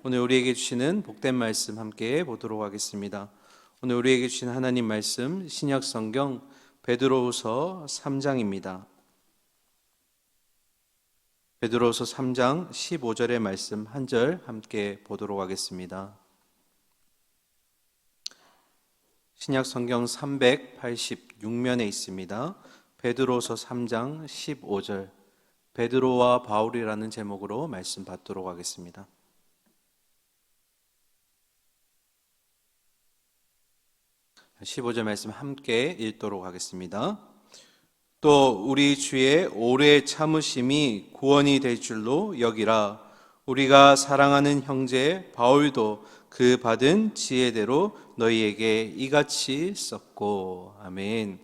오늘 우리에게 주시는 복된 말씀 함께 보도록 하겠습니다. 오늘 우리에게 주신 하나님 말씀 신약 성경 베드로후서 3장입니다. 베드로후서 3장 15절의 말씀 한 절 함께 보도록 하겠습니다. 신약 성경 386면에 있습니다. 베드로후서 3장 15절 베드로와 바울이라는 제목으로 말씀 받도록 하겠습니다. 15절 말씀 함께 읽도록 하겠습니다. 또 우리 주의 오래 참으심이 구원이 될 줄로 여기라. 우리가 사랑하는 형제 바울도 그 받은 지혜대로 너희에게 이같이 썼고. 아멘.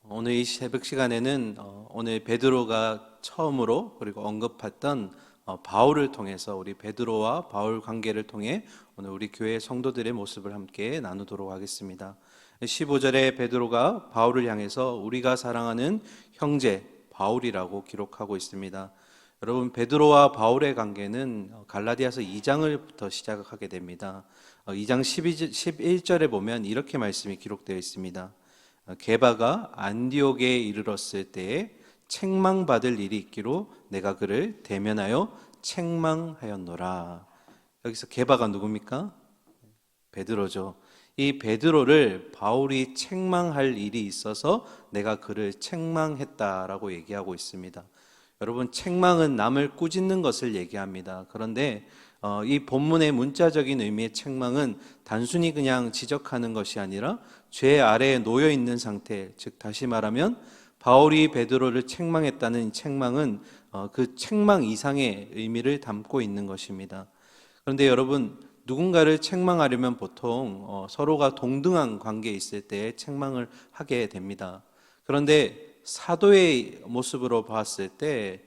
오늘 이 새벽 시간에는 오늘 베드로가 처음으로 그리고 언급했던 바울을 통해서 우리 베드로와 바울 관계를 통해 오늘 우리 교회 성도들의 모습을 함께 나누도록 하겠습니다. 15절에 베드로가 바울을 향해서 우리가 사랑하는 형제 바울이라고 기록하고 있습니다. 여러분, 베드로와 바울의 관계는 갈라디아서 2장을부터 시작하게 됩니다. 2장 11절에 보면 이렇게 말씀이 기록되어 있습니다. 게바가 안디옥에 이르렀을 때에 책망받을 일이 있기로 내가 그를 대면하여 책망하였노라. 여기서 게바가 누굽니까? 베드로죠. 이 베드로를 바울이 책망할 일이 있어서 내가 그를 책망했다라고 얘기하고 있습니다. 여러분, 책망은 남을 꾸짖는 것을 얘기합니다. 그런데 이 본문의 문자적인 의미의 책망은 단순히 그냥 지적하는 것이 아니라 죄 아래에 놓여 있는 상태, 즉 다시 말하면 바울이 베드로를 책망했다는 책망은 그 책망 이상의 의미를 담고 있는 것입니다. 그런데 여러분, 누군가를 책망하려면 보통 서로가 동등한 관계에 있을 때 책망을 하게 됩니다. 그런데 사도의 모습으로 봤을 때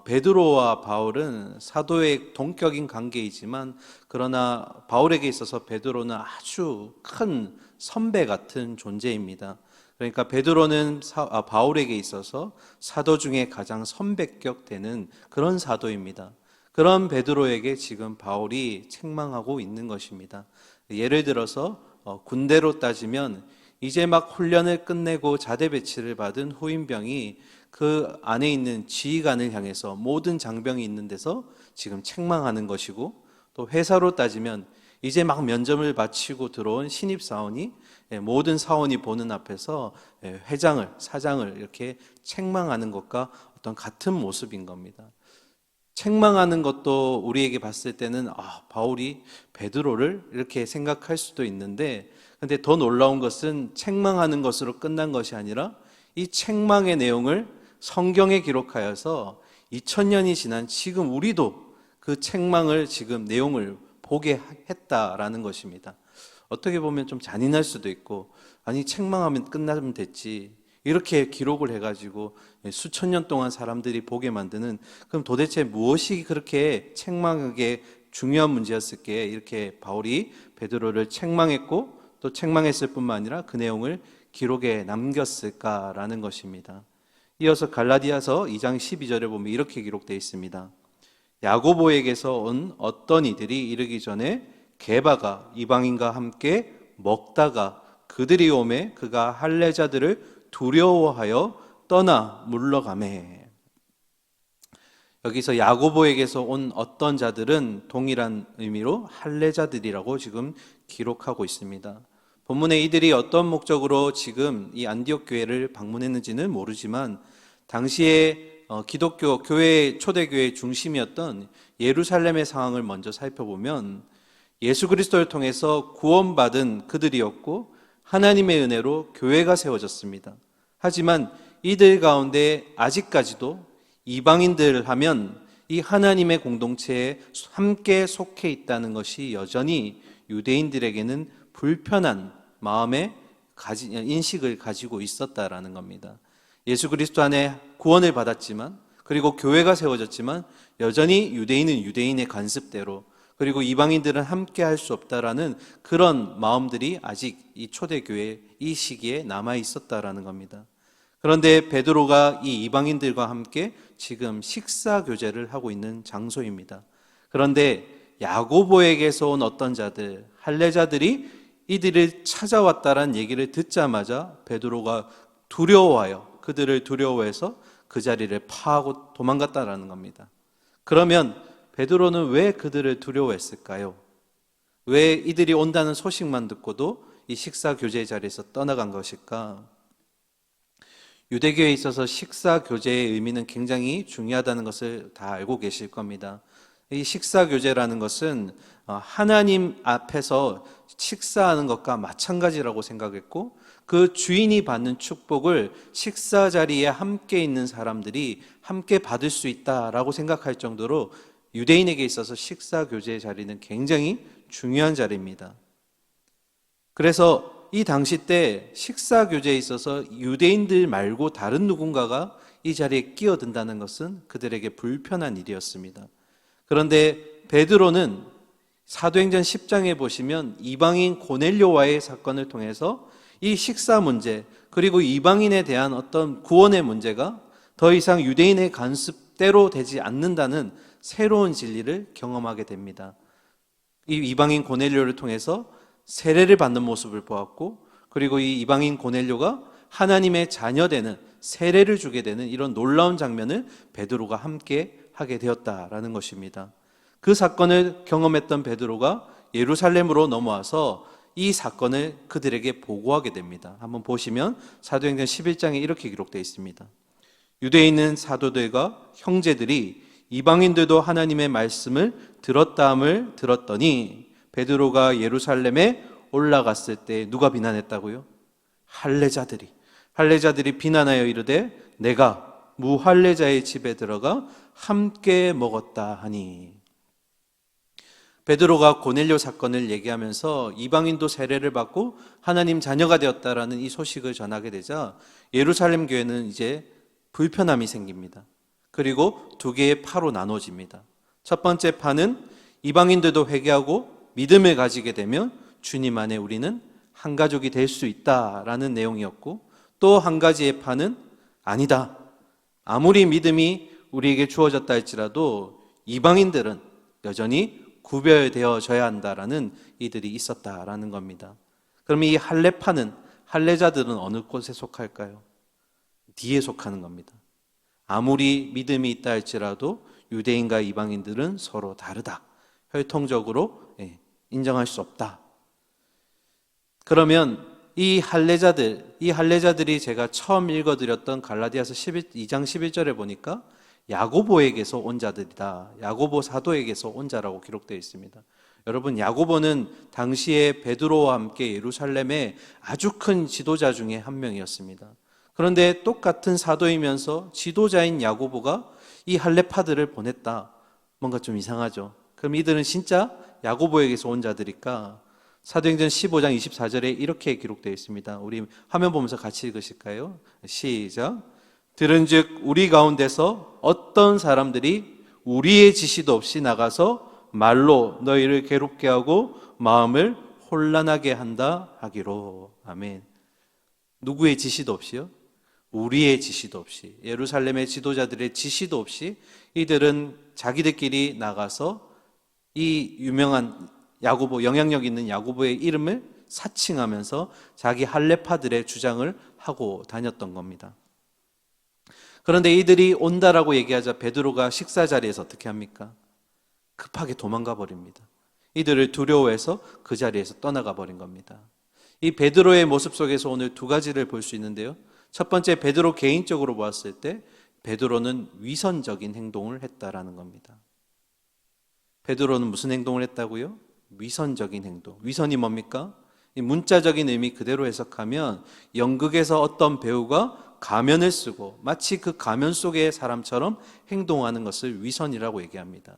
베드로와 바울은 사도의 동격인 관계이지만 그러나 바울에게 있어서 베드로는 아주 큰 선배 같은 존재입니다. 그러니까 베드로는 바울에게 있어서 사도 중에 가장 선배격 되는 그런 사도입니다. 그런 베드로에게 지금 바울이 책망하고 있는 것입니다. 예를 들어서 군대로 따지면 이제 막 훈련을 끝내고 자대 배치를 받은 후임병이 그 안에 있는 지휘관을 향해서 모든 장병이 있는 데서 지금 책망하는 것이고, 또 회사로 따지면 이제 막 면접을 마치고 들어온 신입사원이 모든 사원이 보는 앞에서 회장을, 사장을 이렇게 책망하는 것과 어떤 같은 모습인 겁니다. 책망하는 것도 우리에게 봤을 때는 바울이 베드로를 이렇게 생각할 수도 있는데, 근데 더 놀라운 것은 책망하는 것으로 끝난 것이 아니라 이 책망의 내용을 성경에 기록하여서 2000년이 지난 지금 우리도 그 책망을 지금 내용을 보게 했다라는 것입니다. 어떻게 보면 좀 잔인할 수도 있고, 아니 책망하면 끝나면 됐지 이렇게 기록을 해가지고 수천 년 동안 사람들이 보게 만드는, 그럼 도대체 무엇이 그렇게 책망하게 중요한 문제였을게 이렇게 바울이 베드로를 책망했고 또 책망했을 뿐만 아니라 그 내용을 기록에 남겼을까라는 것입니다. 이어서 갈라디아서 2장 12절에 보면 이렇게 기록되어 있습니다. 야고보에게서 온 어떤 이들이 이르기 전에 게바가 이방인과 함께 먹다가 그들이 오매 그가 할례자들을 두려워하여 떠나 물러가매. 여기서 야고보에게서 온 어떤 자들은 동일한 의미로 할례자들이라고 지금 기록하고 있습니다. 본문에 이들이 어떤 목적으로 지금 이 안디옥 교회를 방문했는지는 모르지만 당시에 기독교 교회 초대교회의 중심이었던 예루살렘의 상황을 먼저 살펴보면 예수 그리스도를 통해서 구원받은 그들이었고 하나님의 은혜로 교회가 세워졌습니다. 하지만 이들 가운데 아직까지도 이방인들 하면 이 하나님의 공동체에 함께 속해 있다는 것이 여전히 유대인들에게는 불편한 마음의 인식을 가지고 있었다라는 겁니다. 예수 그리스도 안에 구원을 받았지만, 그리고 교회가 세워졌지만 여전히 유대인은 유대인의 관습대로, 그리고 이방인들은 함께 할 수 없다라는 그런 마음들이 아직 이 초대교회 이 시기에 남아 있었다라는 겁니다. 그런데 베드로가 이 이방인들과 함께 지금 식사 교제를 하고 있는 장소입니다. 그런데 야고보에게서 온 어떤 자들, 할례자들이 이들을 찾아왔다라는 얘기를 듣자마자 베드로가 두려워하여, 그들을 두려워해서 그 자리를 파하고 도망갔다라는 겁니다. 그러면 베드로는 왜 그들을 두려워했을까요? 왜 이들이 온다는 소식만 듣고도 이 식사 교제 자리에서 떠나간 것일까? 유대교에 있어서 식사 교제의 의미는 굉장히 중요하다는 것을 다 알고 계실 겁니다. 이 식사 교제라는 것은 하나님 앞에서 식사하는 것과 마찬가지라고 생각했고, 그 주인이 받는 축복을 식사 자리에 함께 있는 사람들이 함께 받을 수 있다라고 생각할 정도로 유대인에게 있어서 식사 교제의 자리는 굉장히 중요한 자리입니다. 그래서 이 당시 때 식사 교제에 있어서 유대인들 말고 다른 누군가가 이 자리에 끼어든다는 것은 그들에게 불편한 일이었습니다. 그런데 베드로는 사도행전 10장에 보시면 이방인 고넬료와의 사건을 통해서 이 식사 문제, 그리고 이방인에 대한 어떤 구원의 문제가 더 이상 유대인의 관습대로 되지 않는다는 새로운 진리를 경험하게 됩니다. 이 이방인 고넬료를 통해서 세례를 받는 모습을 보았고, 그리고 이 이방인 고넬료가 하나님의 자녀되는, 세례를 주게 되는 이런 놀라운 장면을 베드로가 함께 하게 되었다라는 것입니다. 그 사건을 경험했던 베드로가 예루살렘으로 넘어와서 이 사건을 그들에게 보고하게 됩니다. 한번 보시면 사도행전 11장에 이렇게 기록되어 있습니다. 유대에 있는 사도들과 형제들이 이방인들도 하나님의 말씀을 들었다함을 들었더니, 베드로가 예루살렘에 올라갔을 때 누가 비난했다고요? 할례자들이 비난하여 이르되 내가 무할례자의 집에 들어가 함께 먹었다 하니. 베드로가 고넬료 사건을 얘기하면서 이방인도 세례를 받고 하나님 자녀가 되었다라는 이 소식을 전하게 되자 예루살렘 교회는 이제 불편함이 생깁니다. 그리고 두 개의 파로 나눠집니다. 첫 번째 파는 이방인들도 회개하고 믿음을 가지게 되면 주님 안에 우리는 한 가족이 될 수 있다라는 내용이었고, 또 한 가지의 파는 아니다, 아무리 믿음이 우리에게 주어졌다 할지라도 이방인들은 여전히 구별되어져야 한다라는 이들이 있었다라는 겁니다. 그럼 이 할례파는, 할례자들은 어느 곳에 속할까요? 뒤에 속하는 겁니다. 아무리 믿음이 있다 할지라도 유대인과 이방인들은 서로 다르다, 혈통적으로 인정할 수 없다. 그러면 이 할례자들이 제가 처음 읽어드렸던 갈라디아서 2장 11절에 보니까 야고보에게서 온 자들이다, 야고보 사도에게서 온 자라고 기록되어 있습니다. 여러분, 야고보는 당시에 베드로와 함께 예루살렘의 아주 큰 지도자 중에 한 명이었습니다. 그런데 똑같은 사도이면서 지도자인 야고보가 이 할례파들을 보냈다, 뭔가 좀 이상하죠. 그럼 이들은 진짜 야고보에게서 온 자들일까? 사도행전 15장 24절에 이렇게 기록되어 있습니다. 우리 화면 보면서 같이 읽으실까요? 시작. 들은즉 우리 가운데서 어떤 사람들이 우리의 지시도 없이 나가서 말로 너희를 괴롭게 하고 마음을 혼란하게 한다 하기로. 아멘. 누구의 지시도 없이요? 우리의 지시도 없이, 예루살렘의 지도자들의 지시도 없이 이들은 자기들끼리 나가서 이 유명한 야고보, 영향력 있는 야고보의 이름을 사칭하면서 자기 할례파들의 주장을 하고 다녔던 겁니다. 그런데 이들이 온다라고 얘기하자 베드로가 식사 자리에서 어떻게 합니까? 급하게 도망가 버립니다. 이들을 두려워해서 그 자리에서 떠나가 버린 겁니다. 이 베드로의 모습 속에서 오늘 두 가지를 볼 수 있는데요. 첫 번째, 베드로 개인적으로 보았을 때 베드로는 위선적인 행동을 했다라는 겁니다. 베드로는 무슨 행동을 했다고요? 위선적인 행동. 위선이 뭡니까? 이 문자적인 의미 그대로 해석하면 연극에서 어떤 배우가 가면을 쓰고 마치 그 가면 속의 사람처럼 행동하는 것을 위선이라고 얘기합니다.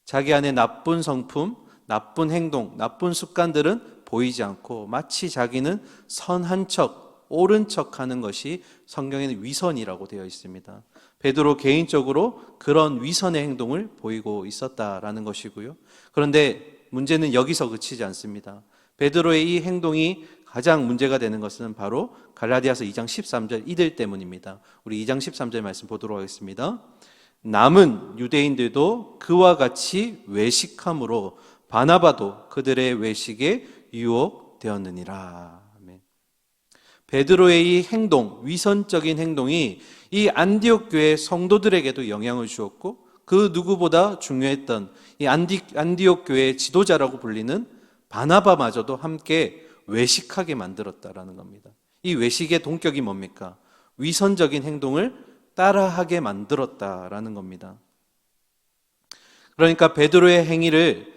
자기 안에 나쁜 성품, 나쁜 행동, 나쁜 습관들은 보이지 않고 마치 자기는 선한 척, 옳은 척 하는 것이 성경에는 위선이라고 되어 있습니다. 베드로 개인적으로 그런 위선의 행동을 보이고 있었다라는 것이고요. 그런데 문제는 여기서 그치지 않습니다. 베드로의 이 행동이 가장 문제가 되는 것은 바로 갈라디아서 2장 13절 이들 때문입니다. 우리 2장 13절 말씀 보도록 하겠습니다. 남은 유대인들도 그와 같이 외식함으로 바나바도 그들의 외식에 유혹되었느니라. 아멘. 베드로의 이 행동, 위선적인 행동이 이 안디옥 교회 성도들에게도 영향을 주었고, 그 누구보다 중요했던 이 안디옥 교회의 지도자라고 불리는 바나바마저도 함께 외식하게 만들었다라는 겁니다. 이 외식의 동격이 뭡니까? 위선적인 행동을 따라하게 만들었다라는 겁니다. 그러니까 베드로의 행위를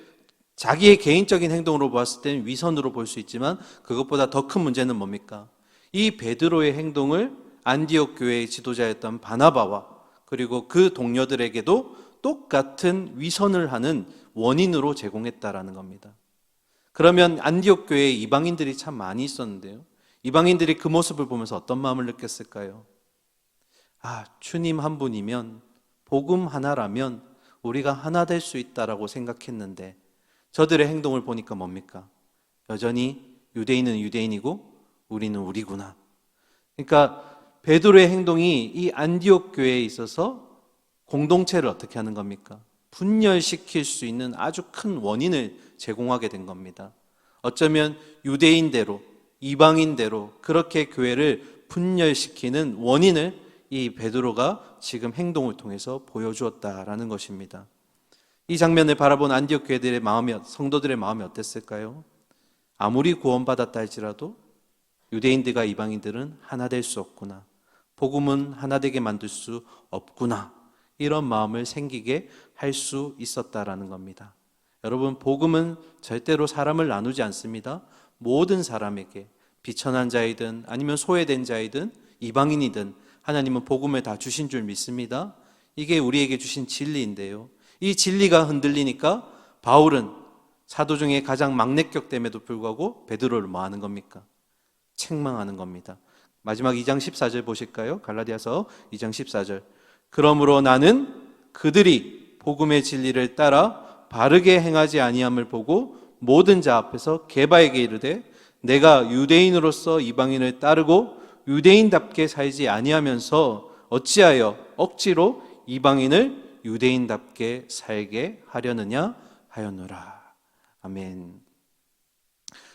자기의 개인적인 행동으로 보았을 때는 위선으로 볼 수 있지만, 그것보다 더 큰 문제는 뭡니까? 이 베드로의 행동을 안디옥 교회의 지도자였던 바나바와 그리고 그 동료들에게도 똑같은 위선을 하는 원인으로 제공했다라는 겁니다. 그러면 안디옥 교회에 이방인들이 참 많이 있었는데요, 이방인들이 그 모습을 보면서 어떤 마음을 느꼈을까요? 아, 주님 한 분이면, 복음 하나라면 우리가 하나 될 수 있다라고 생각했는데 저들의 행동을 보니까 뭡니까? 여전히 유대인은 유대인이고 우리는 우리구나. 그러니까 베드로의 행동이 이 안디옥 교회에 있어서 공동체를 어떻게 하는 겁니까? 분열시킬 수 있는 아주 큰 원인을 제공하게 된 겁니다. 어쩌면 유대인대로 이방인대로 그렇게 교회를 분열시키는 원인을 이 베드로가 지금 행동을 통해서 보여주었다라는 것입니다. 이 장면을 바라본 안디옥 교회들의 마음이, 성도들의 마음이 어땠을까요? 아무리 구원받았다 할지라도 유대인들과 이방인들은 하나 될 수 없구나, 복음은 하나 되게 만들 수 없구나, 이런 마음을 생기게 할 수 있었다라는 겁니다. 여러분, 복음은 절대로 사람을 나누지 않습니다. 모든 사람에게, 비천한 자이든 아니면 소외된 자이든 이방인이든 하나님은 복음을 다 주신 줄 믿습니다. 이게 우리에게 주신 진리인데요, 이 진리가 흔들리니까 바울은 사도 중에 가장 막내격됨에도 불구하고 베드로를 뭐 하는 겁니까? 책망하는 겁니다. 마지막 2장 14절 보실까요? 갈라디아서 2장 14절. 그러므로 나는 그들이 복음의 진리를 따라 바르게 행하지 아니함을 보고 모든 자 앞에서 게바에게 이르되, 내가 유대인으로서 이방인을 따르고 유대인답게 살지 아니하면서 어찌하여 억지로 이방인을 유대인답게 살게 하려느냐 하였노라. 아멘.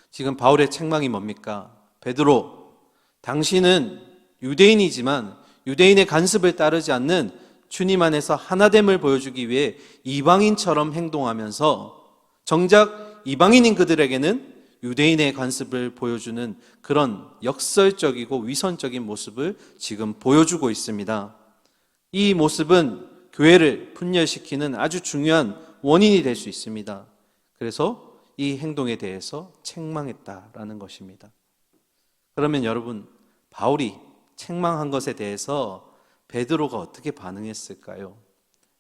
지금 바울의 책망이 뭡니까? 베드로, 당신은 유대인이지만 유대인의 간습을 따르지 않는 주님 안에서 하나됨을 보여주기 위해 이방인처럼 행동하면서 정작 이방인인 그들에게는 유대인의 관습을 보여주는 그런 역설적이고 위선적인 모습을 지금 보여주고 있습니다. 이 모습은 교회를 분열시키는 아주 중요한 원인이 될 수 있습니다. 그래서 이 행동에 대해서 책망했다라는 것입니다. 그러면 여러분, 바울이 책망한 것에 대해서 베드로가 어떻게 반응했을까요?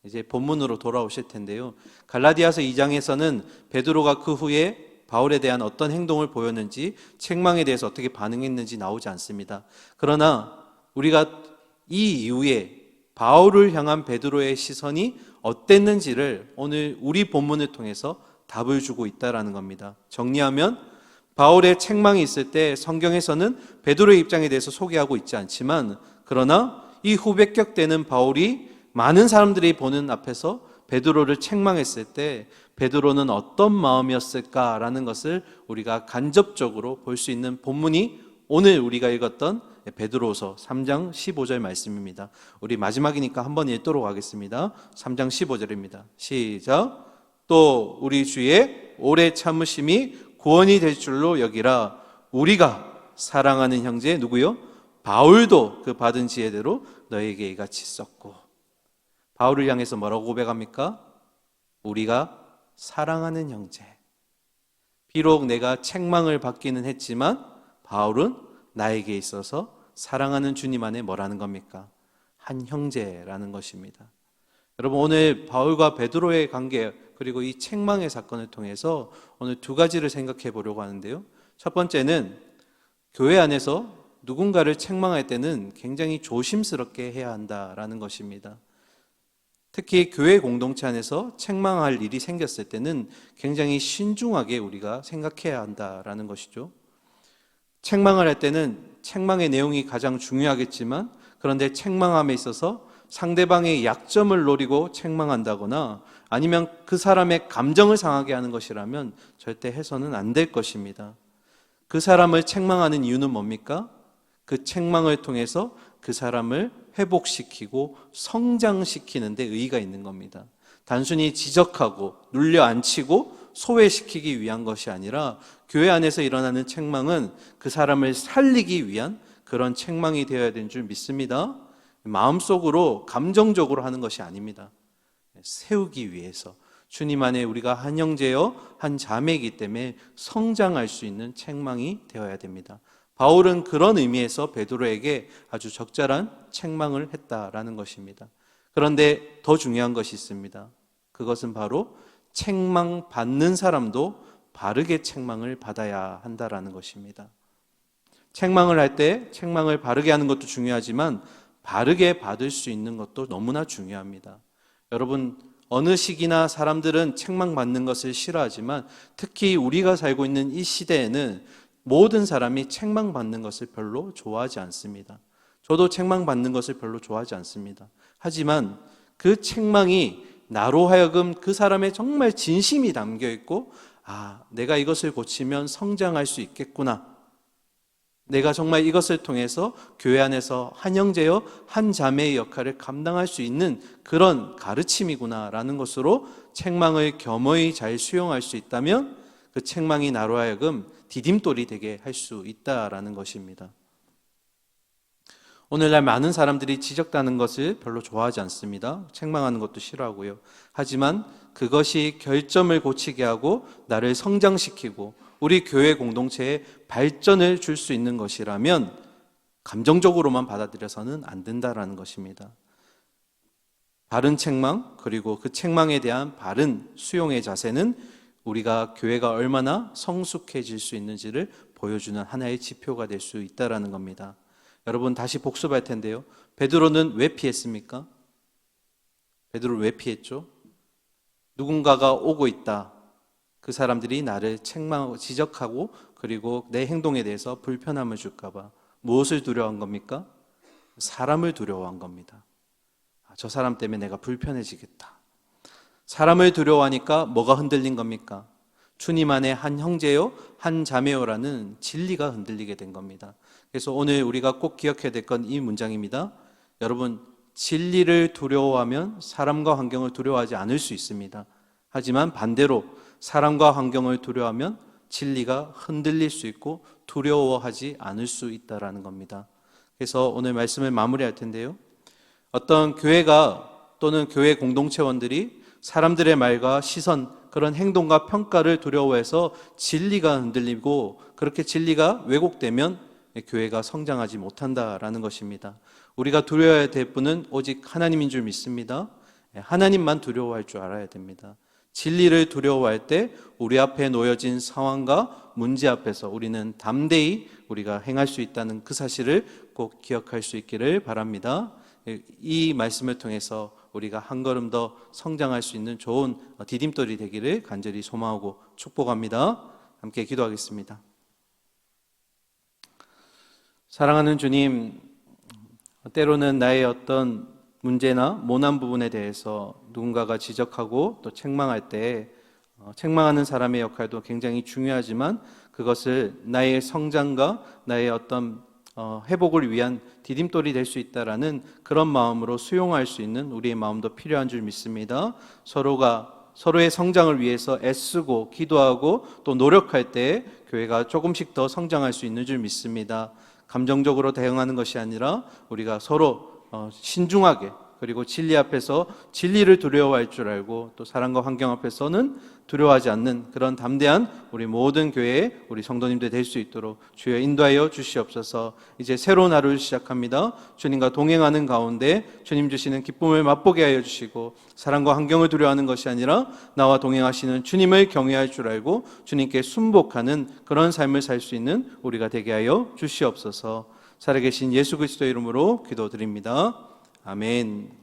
이제 본문으로 돌아오실 텐데요, 갈라디아서 2장에서는 베드로가 그 후에 바울에 대한 어떤 행동을 보였는지, 책망에 대해서 어떻게 반응했는지 나오지 않습니다. 그러나 우리가 이 이후에 바울을 향한 베드로의 시선이 어땠는지를 오늘 우리 본문을 통해서 답을 주고 있다는 겁니다. 정리하면 바울의 책망이 있을 때 성경에서는 베드로의 입장에 대해서 소개하고 있지 않지만, 그러나 이 후백격되는 바울이 많은 사람들이 보는 앞에서 베드로를 책망했을 때 베드로는 어떤 마음이었을까라는 것을 우리가 간접적으로 볼 수 있는 본문이 오늘 우리가 읽었던 베드로서 3장 15절 말씀입니다. 우리 마지막이니까 한번 읽도록 하겠습니다. 3장 15절입니다. 시작. 또 우리 주의 오래 참으심이 구원이 될 줄로 여기라. 우리가 사랑하는 형제 누구요? 바울도 그 받은 지혜대로 너에게 이같이 썼고. 바울을 향해서 뭐라고 고백합니까? 우리가 사랑하는 형제. 비록 내가 책망을 받기는 했지만 바울은 나에게 있어서 사랑하는 주님 안에 뭐라는 겁니까? 한 형제라는 것입니다. 여러분, 오늘 바울과 베드로의 관계, 그리고 이 책망의 사건을 통해서 오늘 두 가지를 생각해 보려고 하는데요, 첫 번째는 교회 안에서 누군가를 책망할 때는 굉장히 조심스럽게 해야 한다라는 것입니다. 특히 교회 공동체 안에서 책망할 일이 생겼을 때는 굉장히 신중하게 우리가 생각해야 한다라는 것이죠. 책망을 할 때는 책망의 내용이 가장 중요하겠지만, 그런데 책망함에 있어서 상대방의 약점을 노리고 책망한다거나 아니면 그 사람의 감정을 상하게 하는 것이라면 절대 해서는 안 될 것입니다. 그 사람을 책망하는 이유는 뭡니까? 그 책망을 통해서 그 사람을 회복시키고 성장시키는 데 의의가 있는 겁니다. 단순히 지적하고 눌려 앉히고 소외시키기 위한 것이 아니라 교회 안에서 일어나는 책망은 그 사람을 살리기 위한 그런 책망이 되어야 되는 줄 믿습니다. 마음속으로 감정적으로 하는 것이 아닙니다. 세우기 위해서 주님 안에 우리가 한 형제여 한 자매이기 때문에 성장할 수 있는 책망이 되어야 됩니다. 바울은 그런 의미에서 베드로에게 아주 적절한 책망을 했다라는 것입니다. 그런데 더 중요한 것이 있습니다. 그것은 바로 책망받는 사람도 바르게 책망을 받아야 한다라는 것입니다. 책망을 할 때 책망을 바르게 하는 것도 중요하지만 바르게 받을 수 있는 것도 너무나 중요합니다. 여러분, 어느 시기나 사람들은 책망받는 것을 싫어하지만 특히 우리가 살고 있는 이 시대에는 모든 사람이 책망받는 것을 별로 좋아하지 않습니다. 저도 책망받는 것을 별로 좋아하지 않습니다. 하지만 그 책망이 나로 하여금 그 사람의 정말 진심이 담겨 있고, 내가 이것을 고치면 성장할 수 있겠구나, 내가 정말 이것을 통해서 교회 안에서 한 형제여 한 자매의 역할을 감당할 수 있는 그런 가르침이구나 라는 것으로 책망을 겸허히 잘 수용할 수 있다면 그 책망이 나로 하여금 디딤돌이 되게 할 수 있다라는 것입니다. 오늘날 많은 사람들이 지적다는 것을 별로 좋아하지 않습니다. 책망하는 것도 싫어하고요. 하지만 그것이 결점을 고치게 하고 나를 성장시키고 우리 교회 공동체에 발전을 줄 수 있는 것이라면 감정적으로만 받아들여서는 안 된다라는 것입니다. 바른 책망, 그리고 그 책망에 대한 바른 수용의 자세는 우리가 교회가 얼마나 성숙해질 수 있는지를 보여주는 하나의 지표가 될 수 있다라는 겁니다. 여러분, 다시 복습할 텐데요. 베드로는 왜 피했습니까? 베드로를 왜 피했죠? 누군가가 오고 있다. 그 사람들이 나를 책망하고 지적하고 그리고 내 행동에 대해서 불편함을 줄까 봐. 무엇을 두려워한 겁니까? 사람을 두려워한 겁니다. 저 사람 때문에 내가 불편해지겠다. 사람을 두려워하니까 뭐가 흔들린 겁니까? 주님 안에 한 형제요, 한 자매요라는 진리가 흔들리게 된 겁니다. 그래서 오늘 우리가 꼭 기억해야 될 건 이 문장입니다. 여러분, 진리를 두려워하면 사람과 환경을 두려워하지 않을 수 있습니다. 하지만 반대로 사람과 환경을 두려워하면 진리가 흔들릴 수 있고 두려워하지 않을 수 있다라는 겁니다. 그래서 오늘 말씀을 마무리할 텐데요. 어떤 교회가 또는 교회 공동체원들이 사람들의 말과 시선, 그런 행동과 평가를 두려워해서 진리가 흔들리고 그렇게 진리가 왜곡되면 교회가 성장하지 못한다라는 것입니다. 우리가 두려워해야 될 분은 오직 하나님인 줄 믿습니다. 하나님만 두려워할 줄 알아야 됩니다. 진리를 두려워할 때 우리 앞에 놓여진 상황과 문제 앞에서 우리는 담대히 우리가 행할 수 있다는 그 사실을 꼭 기억할 수 있기를 바랍니다. 이 말씀을 통해서 우리가 한 걸음 더 성장할 수 있는 좋은 디딤돌이 되기를 간절히 소망하고 축복합니다. 함께 기도하겠습니다. 사랑하는 주님, 때로는 나의 어떤 문제나 모난 부분에 대해서 누군가가 지적하고 또 책망할 때 책망하는 사람의 역할도 굉장히 중요하지만 그것을 나의 성장과 나의 어떤 회복을 위한 디딤돌이 될 수 있다라는 그런 마음으로 수용할 수 있는 우리의 마음도 필요한 줄 믿습니다. 서로가 서로의 성장을 위해서 애쓰고 기도하고 또 노력할 때 교회가 조금씩 더 성장할 수 있는 줄 믿습니다. 감정적으로 대응하는 것이 아니라 우리가 서로 신중하게 그리고 진리 앞에서 진리를 두려워할 줄 알고 또 사람과 환경 앞에서는 두려워하지 않는 그런 담대한 우리 모든 교회의 우리 성도님들 될 수 있도록 주여 인도하여 주시옵소서. 이제 새로운 하루를 시작합니다. 주님과 동행하는 가운데 주님 주시는 기쁨을 맛보게 하여 주시고 사람과 환경을 두려워하는 것이 아니라 나와 동행하시는 주님을 경외할 줄 알고 주님께 순복하는 그런 삶을 살 수 있는 우리가 되게 하여 주시옵소서. 살아계신 예수 그리스도의 이름으로 기도드립니다. 아멘.